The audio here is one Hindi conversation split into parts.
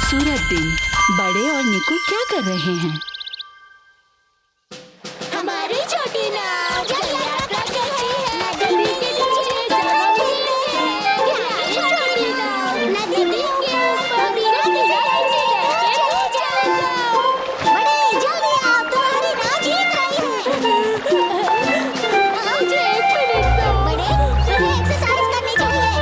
खूबसूरत दिन। बड़े और निकू क्या कर रहे हैं? हमारी छोटी नाव जल यात्रा कर रही है। नदी के नीचे जब हम खेलेंगे। हमारी छोटी नाव नदी के ऊपर बिना किसी एक्सीडेंट के चले जाओ। बड़े जल्दी आओ, तुम्हारी नाव जीत रही है। मुझे 1 मिनट दो। बड़े, तुम्हें एक्सरसाइज करनी चाहिए।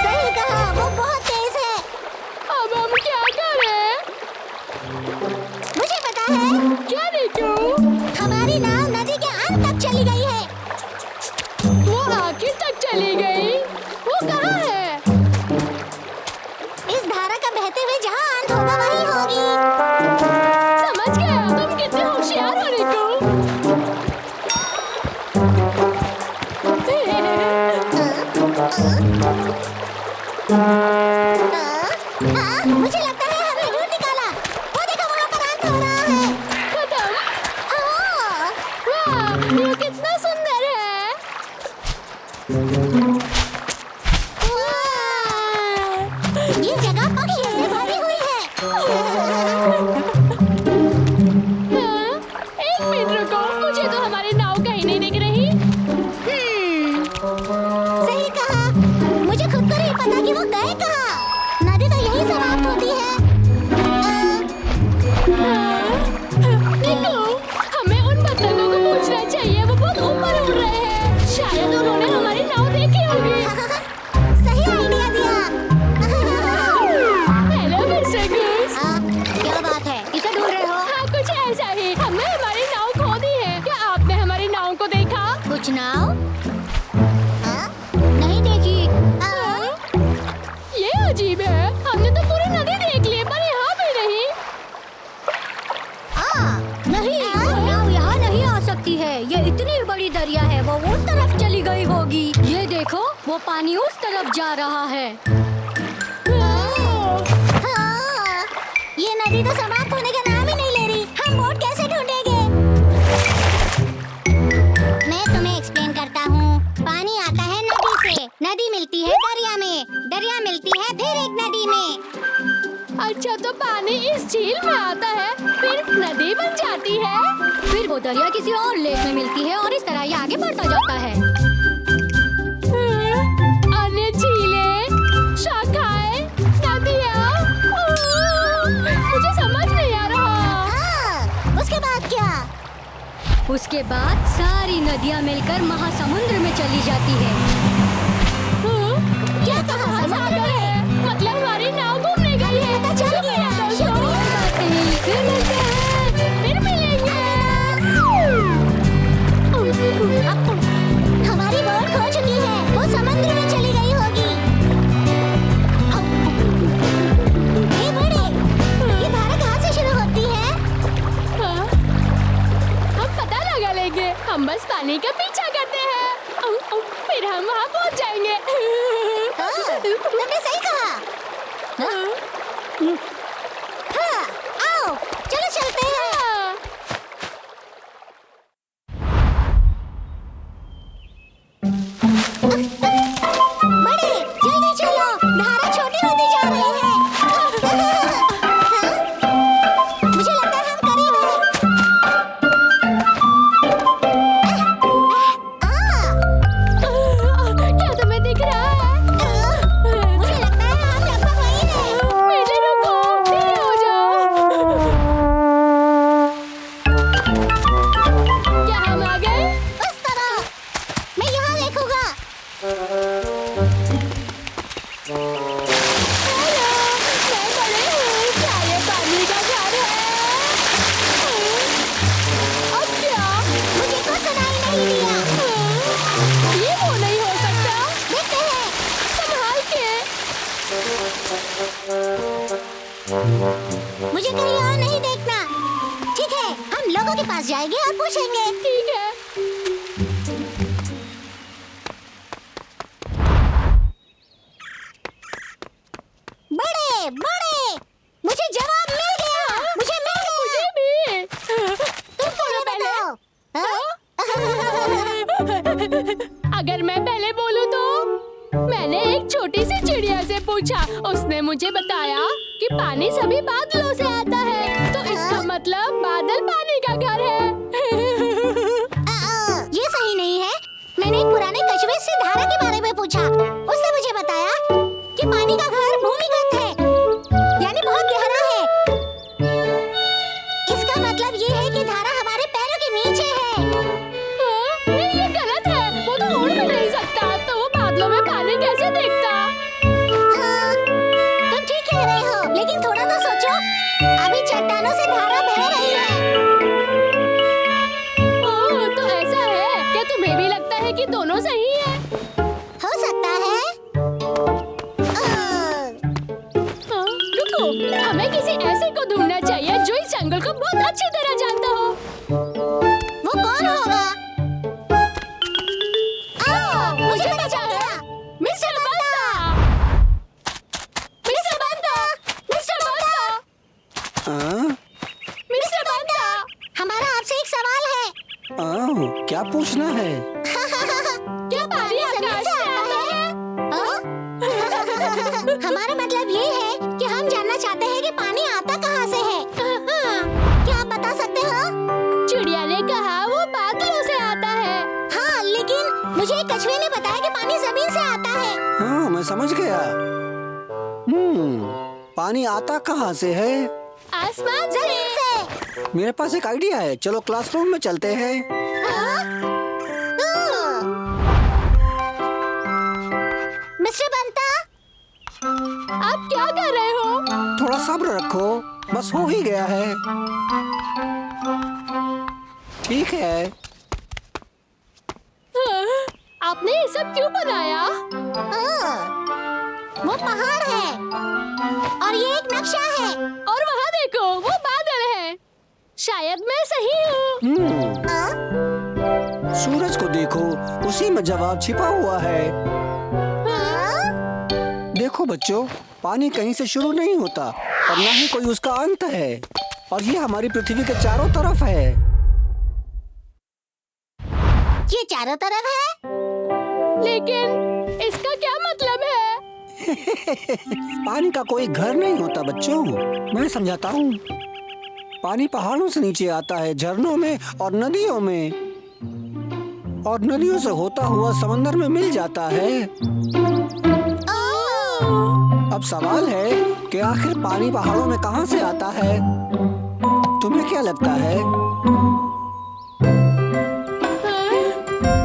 सही कहा, वो बहुत तेज है। अब हम क्या करें? मुझे पता है। क्या निकू? हमारी नाव नदी के अंत तक चली गई है। वो आखिर तक चली गई? वो कहाँ है? इस धारा का बहते हुए जहाँ अंत होगा वहीं होगी। समझ गया, तुम कितने होशियार हो निकू। मुझे लगता है हमने ढूंढ निकाला। वो देखो, वहाँ पर अंत हो रहा है। खत्म? हाँ। वाह, ये कितना सुंदर है। वाह! ये जगह पक्षियों से भरी हुई है। हाँ? 1 मिनट रुको, मुझे तो हमारी नाव कहीं नहीं दिख रही। सही कहा। मुझे खुद को नहीं पता कि वो गए कहाँ। नदी तो यहीं समाप्त होती है। निकू, हमें उन बत्तखों को पूछना चाहिए, वो बहुत ऊपर उड़ रहे हैं। शायद उन्होंने हमारी नाव देखी होगी। सही आइडिया दिया। Hello mister goose. क्या बात है? किसे ढूंढ रहे हो? हाँ, कुछ ऐसा ही। हमने हमारी नाव खो दी है। क्या आपने हमारी नाव को देखा? कुछ नाव? नहीं देखी। ये अजीब है, हमने तो पूरी नदी देख ली पर यहाँ भी नहीं। नहीं, नाव यहाँ नहीं आ सकती है। ये इतनी बड़ी दरिया है, वो उस तरफ चली गई होगी। ये देखो, वो पानी उस तरफ जा रहा है। हाँ, ये नदी तो समाप्त होने का नाम ही नहीं ले रही। हम बोट कैसे ढूंढेंगे? मैं तुम्हें एक्सप्लेन करता हूँ। पानी आता है नदी से, नदी मिलती है दरिया में, दरिया मिलती है फिर एक नदी में। अच्छा, तो पानी इस झील में आता है, फिर नदी बन जाती है। फिर वो दरिया किसी और लेक में मिलती है और इस तरह ये आगे बढ़ता जाता है। अन्य झीलें, शाखाएं, नदियाँ। मुझे समझ नहीं आ रहा। उसके बाद क्या? उसके बाद सारी नदियाँ मिलकर महासमुद्र में चली जाती है। क्या कहा? सागर है, मतलब हमारी नाव घूमने गई है। पता चल गया। कोई बात नहीं, फिर मिलते हैं, फिर मिलेंगे। हमारी बोट खो चुकी है, वो समुद्र में चली गई होगी। ए बड़े, ये धारा कहाँ से शुरू होती है? हाँ? हम पता लगा लेंगे। हम बस पानी का पीछा करते हैं। फिर हम वहाँ पहुँच जाएंगे। तुमने सही कहा। हाँ, आओ, चलो चलते हैं। बड़े, जल्दी चलो, धारा छोटी होती जा रही है। मुझे लगता है हम करीब हैं। क्या तुम्हें दिख रहा है? मुझे लगता है हम लगभग वहीं हैं। पीछे रुको, धीरे हो जाओ। क्या हम आ गए? उस तरह। मैं यहाँ देखूंगा। हेलो, मैं बड़े हूँ। क्या ये पानी का घर है? अब क्या? मुझे कुछ सुनाई नहीं दिया। ये वो नहीं हो सकता। देखते हैं। संभाल के। मुझे कहीं और नहीं देखना। ठीक है, हम लोगों के पास जाएंगे और पूछेंगे। ठीक है। बड़े, मुझे जवाब मिल गया। मुझे मिल गया। मुझे भी। अगर मैं पहले बोलूं तो मैंने एक छोटी सी चिड़िया से पूछा। उसने मुझे बताया कि पानी सभी बादलों से आता है, तो इसका मतलब बादल पानी का घर है। ये सही नहीं है। मैंने एक पुराने कछुए से धारा के बारे में पूछा। उसने मुझे बताया कि पानी का घर भूमिगत है, यानी बहुत गहरा है। इसका मतलब ये है कि धारा हमारे पैरों के नीचे है। नहीं, ये गलत है। वो तो उड़ भी नहीं सकता, तो वो बादलों में पानी कैसे देखता? तुम ठीक कह रहे हो, लेकिन थोड़ा तो सोचो। अभी चट्टानों से धारा बह रही है। ओह, तो ऐसा है। क्या तुम्हें भी लगता है कि दोनों सही है? हो सकता है। रुको, हमें किसी ऐसे को ढूंढना चाहिए जो इस जंगल को बहुत अच्छी तरह जानता हो। वो कौन होगा? मुझे पता गया। मिस्टर बंता! मिस्टर बंता! मिस्टर बंता! मिस्टर बंता! हमारा आपसे एक सवाल है। क्या पूछना है? क्या पानी आकाश से आता है? हमारा मतलब ये है कि हम जानना चाहते हैं कि पानी आता कहाँ से है। क्या आप बता सकते हो? चिड़िया ने कहा वो बादलों से आता है। हाँ, लेकिन मुझे एक कछुए ने बताया कि पानी जमीन से आता है। हाँ, मैं समझ गया। पानी आता कहाँ से है? आसमान जमीन से। मेरे पास एक आइडिया है। चलो क्लासरूम में चलते हैं। मिस्टर बंता, आप क्या कर रहे हो? थोड़ा सब्र रखो, बस हो ही गया है। ठीक है। आपने ये सब क्यों बनाया? वो पहाड़ है और ये एक नक्शा है। और वहाँ देखो, वो बादल है। शायद मैं सही हूँ। सूरज को देखो, उसी में जवाब छिपा हुआ है। देखो बच्चों, पानी कहीं से शुरू नहीं होता और न ही कोई उसका अंत है, और ये हमारी पृथ्वी के चारों तरफ है। ये चारों तरफ है, लेकिन इसका क्या मतलब है? पानी का कोई घर नहीं होता बच्चों, मैं समझाता हूँ। पानी पहाड़ों से नीचे आता है, झरनों में और नदियों में, और नदियों से होता हुआ समंदर में मिल जाता है। अब सवाल है कि आखिर पानी पहाड़ों में कहाँ से आता है? तुम्हें क्या लगता है?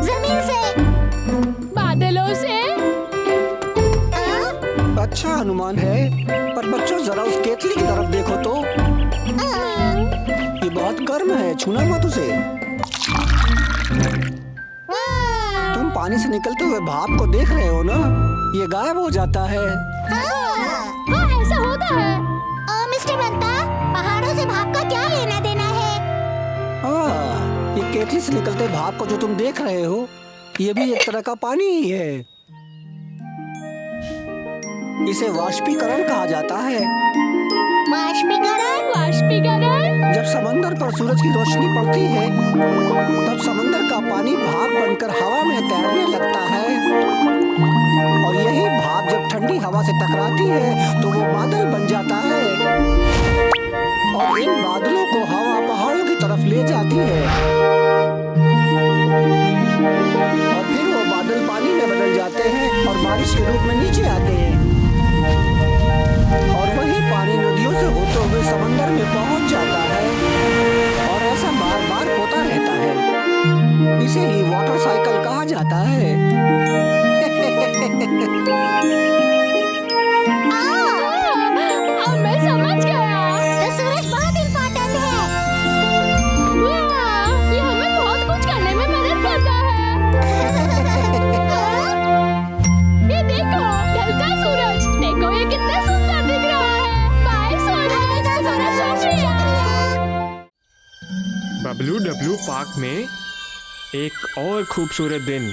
जमीन से, बादलों से? अच्छा अनुमान है, पर बच्चों जरा उस केतली की तरफ देखो तो। ये बहुत गर्म है, छूना मत उसे। तुम पानी से निकलते हुए भाप को देख रहे हो ना? ये गायब हो जाता है। हाँ, ऐसा होता है। मिस्टर बंता, पहाड़ों से भाप का क्या लेना देना है? ये केतली से निकलते भाप को जो तुम देख रहे हो, ये भी एक तरह का पानी ही है। इसे वाष्पीकरण कहा जाता है। वाष्पीकरण? वाष्पीकरण? जब समंदर पर सूरज की रोशनी पड़ती है, तब समंदर का पानी भाप बनकर हवा में तैरने लगता है, और यही भाप जब ठंडी हवा से टकराती है तो वो बादल बन जाता है, और इन बादलों को हवा पहाड़ों की तरफ ले जाती है, और फिर वो बादल पानी में बदल जाते हैं और बारिश के रूप में नीचे आते हैं, और वही पानी नदियों से होते हुए समंदर में पहुंच जाता है, और ऐसा बार बार होता रहता है। इसे ही वाटर साइकिल कहा जाता है। अब मैं समझ गया। तो सूरज बहुत इम्पोर्टेंट है। वाह, ये हमें बहुत कुछ करने में मदद करता है। ये देखो, ढलता सूरज। देखो ये कितना सुंदर दिख रहा है। बाय सूरज, सूरज शुक्रिया। बबलू डब्लू पार्क में एक और खूबसूरत दिन।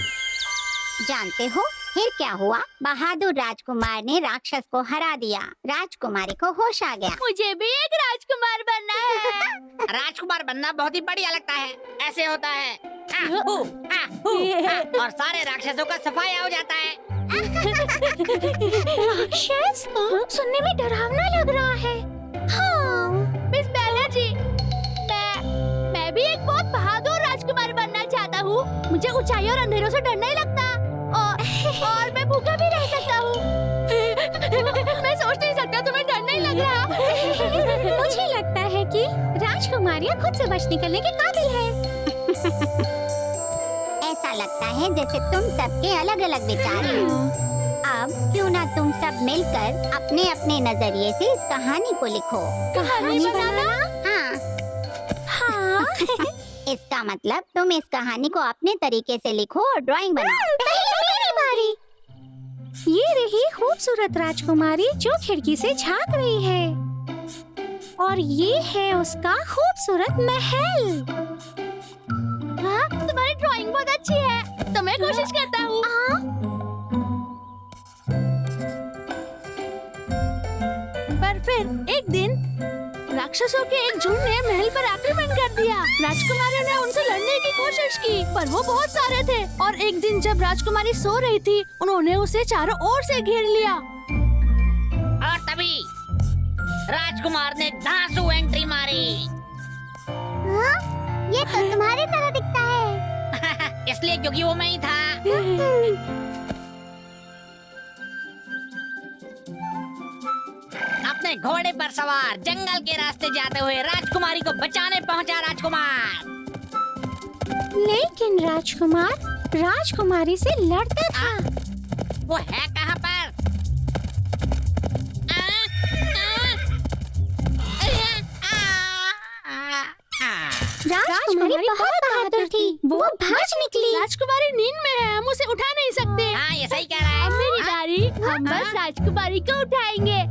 जानते हो, फिर क्या हुआ? बहादुर राजकुमार ने राक्षस को हरा दिया। राजकुमारी को होश आ गया। मुझे भी एक राजकुमार बनना है। राजकुमार बनना बहुत ही बढ़िया लगता है। ऐसे होता है और सारे राक्षसों का सफाया हो जाता है। राक्षस सुनने में डरावना लग रहा है। हाँ। मिस बेला जी, मैं भी एक बहुत बहादुर राजकुमार बनना चाहता हूँ। मुझे ऊंचाई और अंधेरों से डर नहीं लगता और मैं भूखा भी रह सकता हूँ। मैं सोच नहीं सकता, तुम्हें डर नहीं लग रहा? मुझे लगता है कि राजकुमारियाँ खुद से बच निकलने के काबिल है। ऐसा लगता है जैसे तुम सबके अलग अलग विचार हैं। अब क्यों ना तुम सब मिलकर अपने अपने नजरिए से इस कहानी को लिखो। कहानी बनाना? हाँ। इसका मतलब तुम इस कहानी को अपने तरीके से लिखो और ड्राइंग बनाओ। मेरी बारी। ये रही खूबसूरत राजकुमारी जो खिड़की से झांक रही है, और ये है उसका खूबसूरत महल। हाँ, तुम्हारी ड्राइंग बहुत अच्छी है, तो मैं कोशिश करता हूँ। पर फिर एक दिन राक्षसों के एक झुंड ने महल पर आक्रमण कर दिया। राजकुमारी ने उनसे लड़ने की कोशिश की, पर वो बहुत सारे थे। और एक दिन जब राजकुमारी सो रही थी, उन्होंने उसे चारों ओर से घेर लिया। और तभी राजकुमार ने धांसू एंट्री मारी। ये तो तुम्हारी तरह दिखता है। इसलिए क्योंकि वो मैं ही था। अपने घोड़े पर सवार जंगल के रास्ते जाते हुए राजकुमारी को बचाने पहुंचा राजकुमार। लेकिन राजकुमार राजकुमारी से लड़ता था। वो है कहाँ पर? राजकुमारी बहुत बहादुर थी। वो भाग निकली। राजकुमारी नींद में है, हम उसे उठा नहीं सकते। हाँ, ये सही कह रहा है। अब मेरी बारी, हम बस राजकुमारी को उठाएंगे।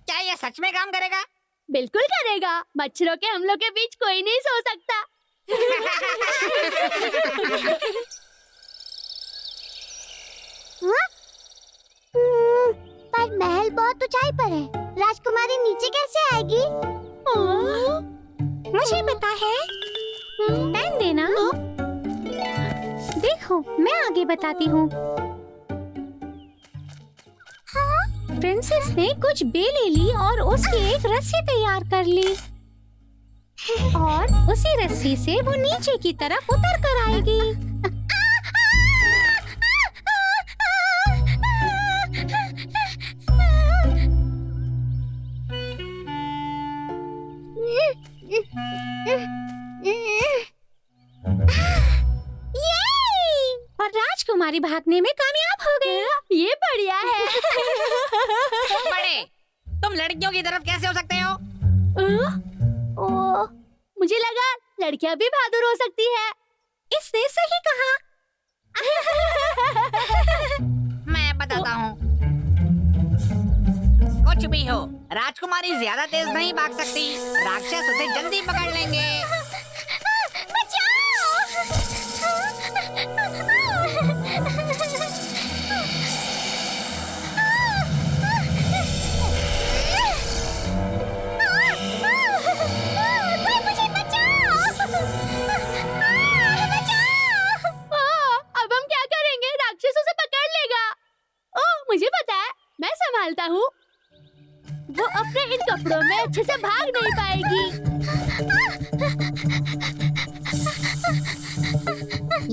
क्या ये सच में काम करेगा? बिल्कुल करेगा। मच्छरों के हमलों के बीच कोई नहीं सो सकता। पर महल बहुत ऊंचाई पर है। राजकुमारी नीचे कैसे आएगी? मुझे पता है। पेन देना। देखो, मैं आगे बताती हूँ। प्रिंसेस ने कुछ बेलें ली और उसकी एक रस्सी तैयार कर ली, और उसी रस्सी से वो नीचे की तरफ उतर कर आएगी। और राजकुमारी भागने में कामयाब हो गई। ये बढ़िया है। बड़े, तुम लड़कियों की तरफ कैसे हो सकते हो? ओह, मुझे लगा लड़कियां भी बहादुर हो सकती है। इसने सही कहा। मैं बताता हूँ। कुछ भी हो, राजकुमारी ज्यादा तेज नहीं भाग सकती। राक्षस उसे जल्दी पकड़ लेंगे। अब हम क्या करेंगे? राक्षस उसे पकड़ लेगा। ओह, मुझे पता है, मैं संभालता हूँ। वो अपने इन कपड़ों में अच्छे से भाग नहीं पाएगी।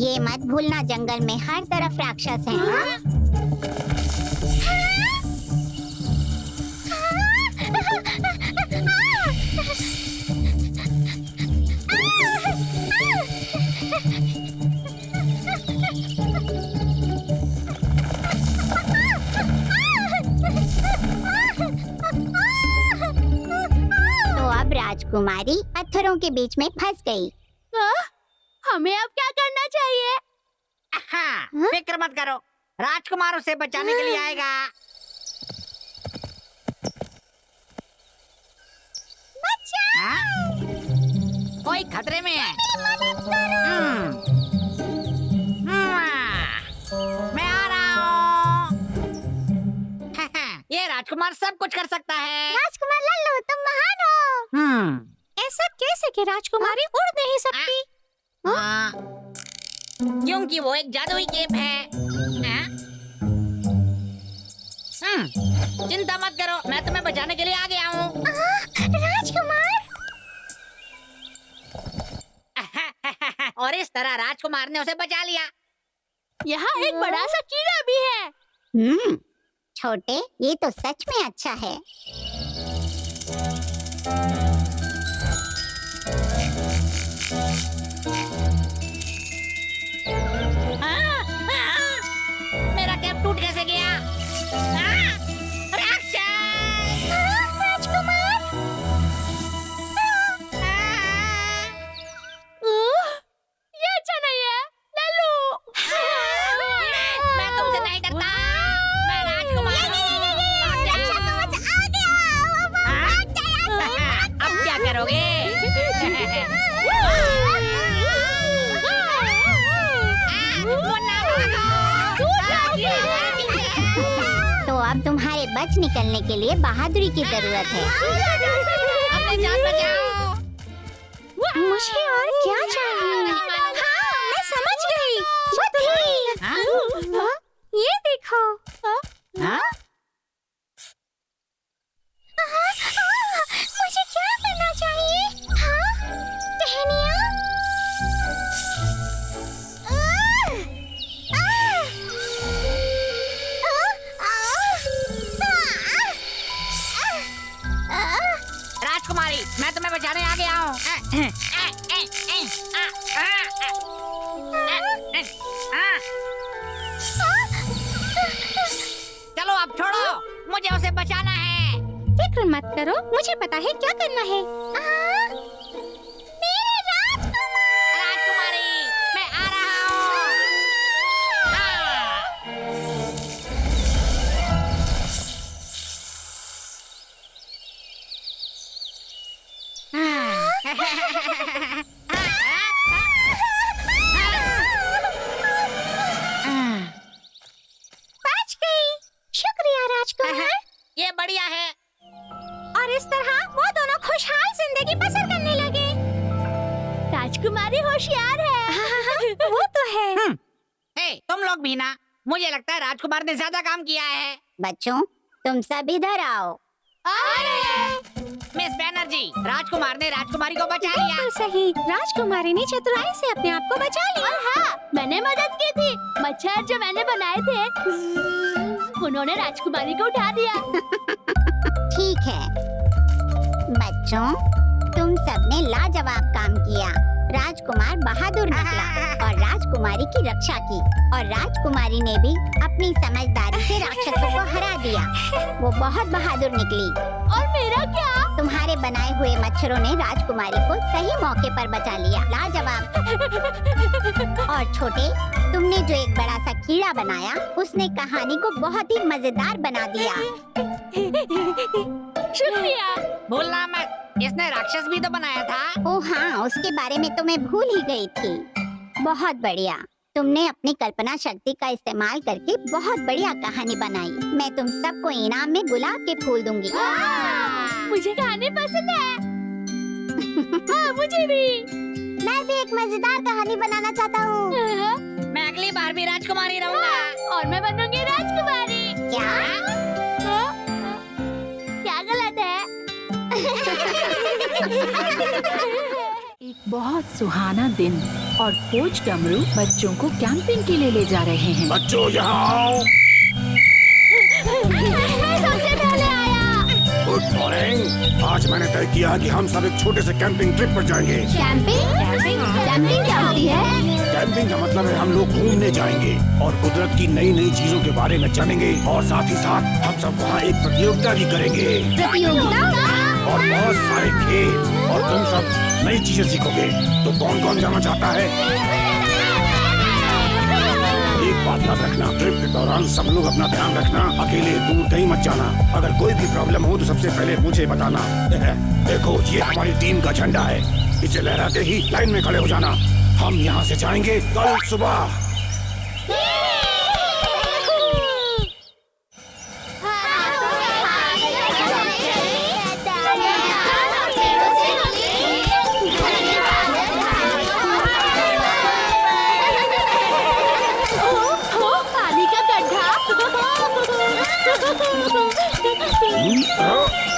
ये मत भूलना, जंगल में हर तरफ राक्षस हैं। राजकुमारी पत्थरों के बीच में फंस गई। हमें अब क्या करना चाहिए? हाँ, फिक्र मत करो, राजकुमार उसे बचाने के लिए आएगा। हाँ? कोई खतरे में है। मैं आ रहा हूँ। ये राजकुमार सब कुछ कर सकता है। राजकुमार लल्लू, तुम महान हो। ऐसा कैसे कि राजकुमारी उड़ नहीं सकती? हाँ, क्योंकि वो एक जादुई केप है। हाँ? चिंता मत करो, मैं तुम्हें बचाने के लिए आ गया हूँ। राजकुमार, और इस तरह राजकुमार ने उसे बचा लिया। यहाँ एक बड़ा सा कीड़ा भी है। छोटे, ये तो सच में अच्छा है। मेरा कैप टूट कैसे गया? राक्षस! राजकुमार, ये अच्छा नहीं है, लल्लू। मैं तुमसे नहीं डरता। मैं राजकुमार हूँ। अब क्या करोगे? तो अब तुम्हारे बच निकलने के लिए बहादुरी की जरूरत है। अपनी जान बचाओ। मुझे और क्या चाहिए? हाँ, मैं समझ गई। बुद्धि। ये देखो। हाँ? मुझे क्या करना चाहिए? हाँ? टहनियाँ? राजकुमारी, मैं तुम्हें बचाने आ गया हूँ। चलो अब छोड़ो, मुझे उसे बचाना है। फिक्र मत करो, मुझे पता है क्या करना है। मेरे राजकुमारी, मैं आ रहा हूँ। बच गई। शुक्रिया राजकुमार। ये बढ़िया है। और इस तरह वो दोनों खुशहाल जिंदगी बसर करने लगे। राजकुमारी होशियार है। वो तो है। हे, तुम लोग भी ना, मुझे लगता है राजकुमार ने ज्यादा काम किया है। बच्चों, तुम सब इधर आओ। मिस बैनर्जी, राजकुमार ने राजकुमारी को बचा लिया। बिल्कुल सही। राजकुमारी ने चतुराई से अपने आप को बचा लिया। और हाँ, मैंने मदद की थी। मच्छर जो मैंने बनाए थे, उन्होंने राजकुमारी को उठा दिया। ठीक है बच्चों, तुम सबने लाजवाब काम किया। राजकुमार बहादुर निकला और राजकुमारी की रक्षा की, और राजकुमारी ने भी अपनी समझदारी से राक्षसों को हरा दिया। वो बहुत बहादुर निकली। और मेरा क्या? तुम्हारे बनाए हुए मच्छरों ने राजकुमारी को सही मौके पर बचा लिया। लाजवाब। और छोटे, तुमने जो एक बड़ा सा कीड़ा बनाया, उसने कहानी को बहुत ही मजेदार बना दिया। शुक्रिया। भूलना मत, इसने राक्षस भी तो बनाया था। ओह हाँ, उसके बारे में तो मैं भूल ही गई थी। बहुत बढ़िया, तुमने अपनी कल्पना शक्ति का इस्तेमाल करके बहुत बढ़िया कहानी बनाई। मैं तुम सबको इनाम में गुलाब के फूल दूंगी। मुझे कहानी पसंद है। हाँ, मुझे भी। मैं भी एक मजेदार कहानी बनाना चाहता हूँ। मैं अगली बार भी राजकुमारी रहूंगा। और मैं बनूंगी राजकुमारी। क्या? क्या गलत है? एक बहुत सुहाना दिन और कोच डमरू बच्चों को कैंपिंग के लिए ले जा रहे हैं। बच्चों यहाँ आओ। मैं सबसे पहले आया। Good morning. आज मैंने तय किया कि हम सब एक छोटे से कैंपिंग ट्रिप पर जाएंगे। कैंपिंग? कैंपिंग क्या होती है? कैंपिंग का मतलब है हम लोग घूमने जाएंगे और कुदरत की नई नई चीजों के बारे में जानेंगे, और साथ ही साथ हम सब वहाँ एक प्रतियोगिता भी करेंगे। प्रतियोगिता? और बहुत सारे खेल और तुम सब नई चीजें सीखोगे। तो कौन कौन जाना चाहता है? एक बात याद रखना, ट्रिप के दौरान सब लोग अपना ध्यान रखना, अकेले दूर कहीं मत जाना। अगर कोई भी प्रॉब्लम हो तो सबसे पहले मुझे बताना। देखो ये हमारी टीम का झंडा है, इसे लहराते ही लाइन में खड़े हो जाना। हम यहाँ से जाएंगे कल सुबह।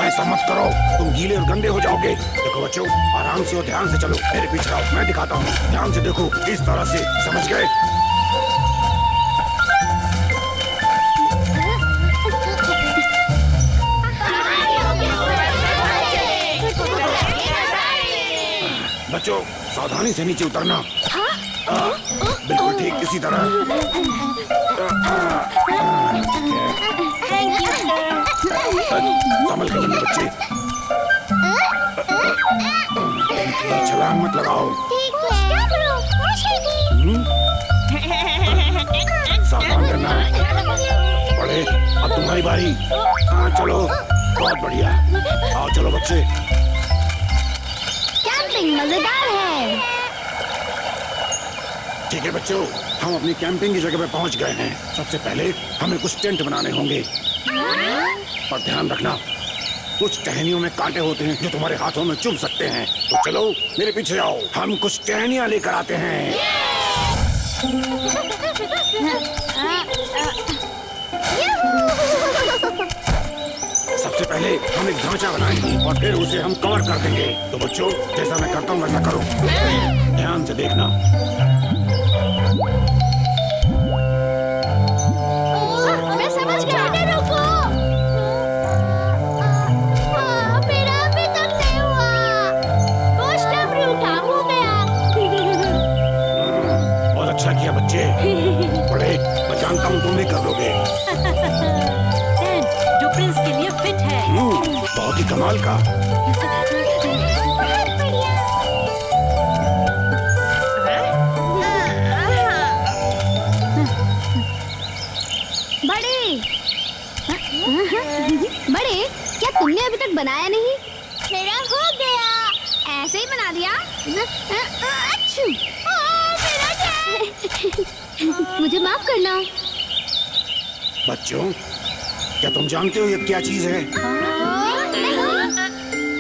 ऐसा मत करो, तुम गीले और गंदे हो जाओगे। देखो बच्चों, आराम से और ध्यान से चलो। मेरे पीछे आओ, मैं दिखाता हूँ। ध्यान से देखो, इस तरह से, समझ गए? बच्चों सावधानी से नीचे उतरना। बिल्कुल ठीक इसी तरह। संभल के चलना बच्चे, छलांग मत लगाओ। सावधान करना। बड़े, अब तुम्हारी बारी। हाँ चलो, बहुत बढ़िया। आओ चलो बच्चे। कैंपिंग मजेदार है। ठीक है बच्चों, हम अपनी कैंपिंग की जगह पे पहुंच गए हैं। सबसे पहले हमें कुछ टेंट बनाने होंगे। पर ध्यान रखना, कुछ टहनियों में कांटे होते हैं जो तुम्हारे हाथों में चुभ सकते हैं। तो चलो मेरे पीछे आओ, हम कुछ टहनियां लेकर आते हैं। सबसे पहले हम एक ढांचा बनाएंगे और फिर उसे हम कवर कर देंगे। तो बच्चों जैसा मैं करता हूँ वैसा करो, ध्यान से देखना। मैं समझ गया। रुको, मेरा अभी तक नहीं हुआ। काम हो गया। बहुत अच्छा किया बच्चे। बड़े, मैं जानता हूँ तुम भी कर लोगे। जो प्रिंस के लिए फिट है। बहुत ही कमाल का। बड़े, क्या तुमने अभी तक बनाया नहीं? मेरा हो गया। ऐसे ही बना दिया? मुझे माफ करना। बच्चों, क्या तुम जानते हो ये क्या चीज है?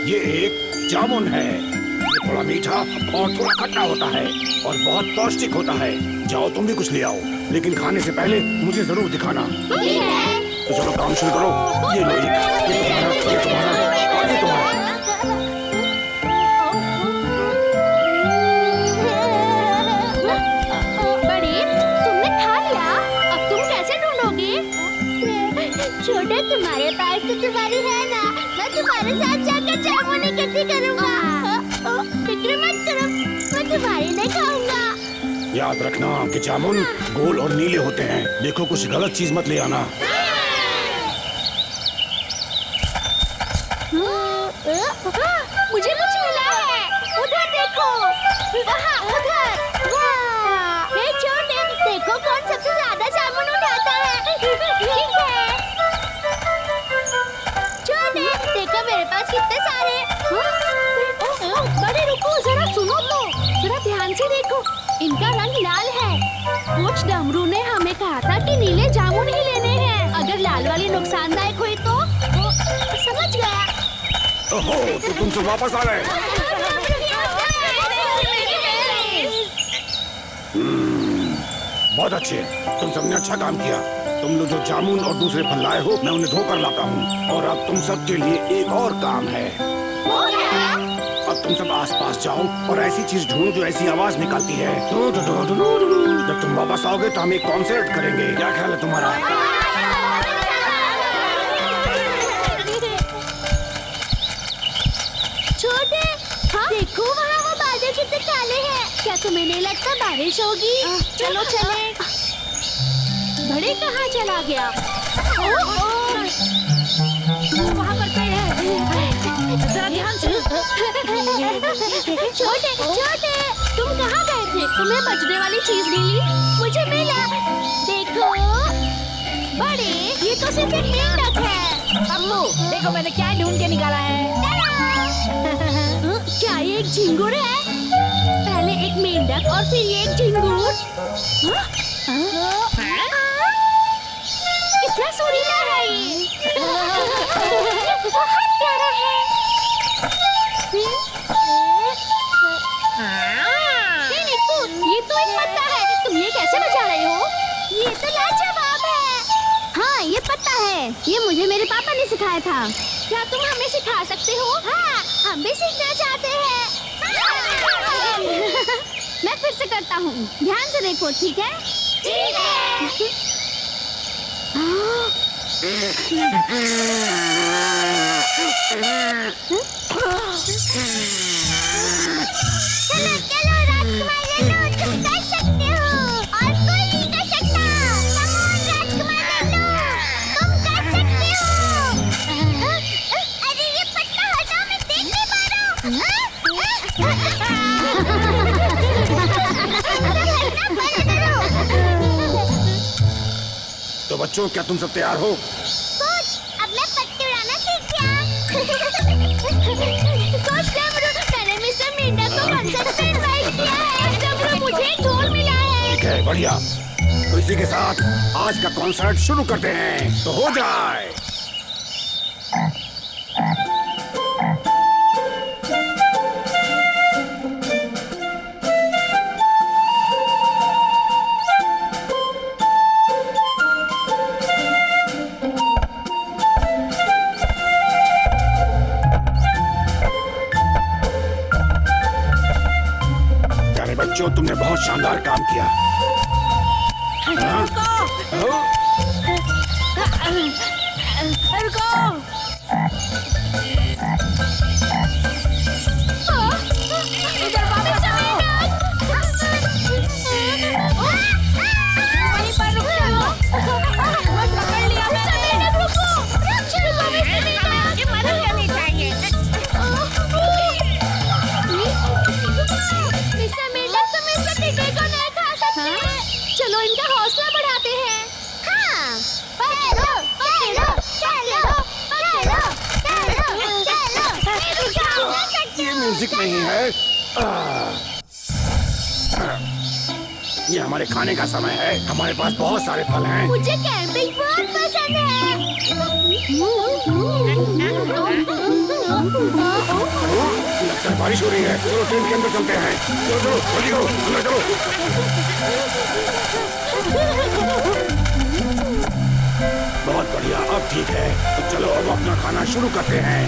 ये एक जामुन है। ये थोड़ा मीठा और थोड़ा खट्टा होता है और बहुत पौष्टिक होता है। जाओ तुम भी कुछ ले आओ, लेकिन खाने से पहले मुझे जरूर दिखाना। तो चलो काम शुरू करो। ये लो, ये तुम्हारा, ये तुम्हारा और ये तुम्हारा। बड़े, तुमने खा लिया, अब तुम कैसे ढूंढोगे? छोटे, तुम्हारे पास तो तुम्हारी है ना, मैं तुम्हारे साथ जाकर जामुन इकट्ठी करूंगा। फिक्र मत करो, मैं तुम्हारी नहीं खाऊंगा। याद रखना कि जामुन गोल और नीले होते हैं। देखो कुछ गलत चीज मत ले आना। मुझे कुछ मिला है, उधर देखो। वहाँ, उधर। वाह! हे छोटे, देखो कौन सबसे ज्यादा जामुन उठाता है। ठीक है। छोटे, देखो मेरे पास कितने सारे। बड़े रुको, जरा सुनो तो, जरा ध्यान से देखो, इनका रंग लाल है। कोच डमरू ने हमें कहा था कि नीले जामुन ही लेने हैं। अगर लाल वाली नुकसानदायक हुई तो? समझ गया। ओहो, तो तुम सब वापस आ गए। बहुत अच्छे, तुम सबने अच्छा काम किया। तुम लोग जो जामुन और दूसरे फल लाए हो, मैं उन्हें धोकर लाता हूँ। और अब तुम सब के लिए एक और काम है। अब तुम सब आसपास जाओ और ऐसी चीज ढूंढो जो ऐसी आवाज निकालती है। जब तुम वापस आओगे तो हम एक कॉन्सर्ट करेंगे। क्या ख्याल है तुम्हारा? छोटे, हाँ? देखो वहाँ वो बादल कितने काले हैं। क्या तुम्हें नहीं लगता बारिश होगी? चलो चले। बड़े कहाँ चला गया? वहाँ पर पेड़ है। जरा ध्यान से। छोटे छोटे, तुम कहाँ गए थे? तुम्हें बचने वाली चीज मिली? मुझे मिला। देखो बड़े, ये तो सिर्फ एक मेंढक है। अम्मू देखो मैंने क्या ढूंढ के निकाला है। क्या ये एक झिंगुर है? पहले एक मेंढक और फिर ये एक झिंगुर। कितना सुरीला है ये। बहुत प्यारा है। निक्कू, ये तो एक पत्ता है। तुम ये कैसे बचा रही हो? ये तो लाजवाब है। हाँ, ये पत्ता है। ये मुझे मेरे पापा ने सिखाया था। क्या तुम हमें सिखा सकते हो? हाँ, हम भी सीखना चाहते हैं। मैं फिर से करता हूँ। ध्यान से देखो, ठीक है? ठीक है। चलो चलो राजकुमार लल्लू, तुम कर सकते हो और कोई नहीं कर सकता। Come on, राजकुमार लल्लू, तुम कर सकते हो। अरे ये पत्ता हटाओ, मैं देख नहीं पा रहा हूँ। तो बच्चों, क्या तुम सब तैयार हो? कोच, अब मैं पत्ते उड़ाना सीख गया। कोच डमरू, मैंने मिस्टर मेंढक को कॉन्सर्ट में इनवाइट किया है। डमरू, मुझे एक ढोल मिला है। ठीक है, बढ़िया। तो इसी के साथ आज का कॉन्सर्ट शुरू करते हैं। तो हो जाए। बच्चों, तुमने बहुत शानदार काम किया। रुको। इधर वापस आओ। वहीं पर रुक जाओ। बस पकड़ लिया मैंने। रुको। ये मर जानी चाहिए। मिस्टर मेंढक, तुम इस टिड्डे को नहीं खा सकते। चलो इनका हौसला बढ़ाते हैं। हाँ, पकड़ो, पकड़ो, चलो, पकड़ो, चलो, चलो, मेरे जाओ कर सकते ये हो। म्यूजिक नहीं है। ये हमारे खाने का समय है। हमारे पास बहुत सारे फल हैं। मुझे कैंपिंग बहुत पसंद है। लगता है बारिश हो रही है। चलो ट्रेन के अंदर चलते हैं। चलो चलो, जल्दी करो, अंदर चलो। बहुत बढ़िया, अब ठीक है। तो चलो अब अपना खाना शुरू करते हैं।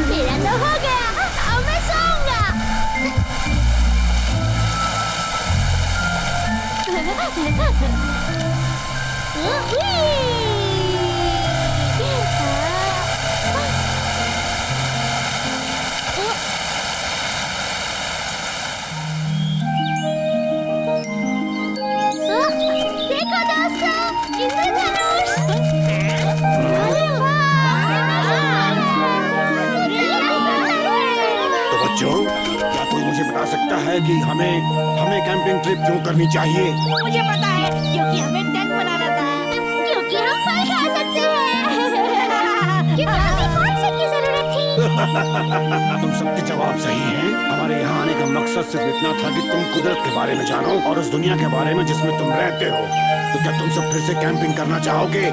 मेरा तो हो गया। अब मैं सोऊंगा। देखो दोस्तों, इंद्रधनुष। अरे वाह! तो बच्चों, क्या कोई मुझे बता सकता है कि हमें कैंपिंग ट्रिप क्यों करनी चाहिए? मुझे पता है, क्योंकि हमें टेंट बनाना था। क्योंकि हम फल खा सकते हैं। क्योंकि हमें कॉन्सर्ट की जरूरत थी। तुम सबके जवाब सही हैं। हमारे यहाँ आने का मकसद सिर्फ इतना था कि तुम कुदरत के बारे में जानो और उस दुनिया के बारे में जिसमें तुम रहते हो। तो क्या तुम सब फिर से कैंपिंग करना चाहोगे?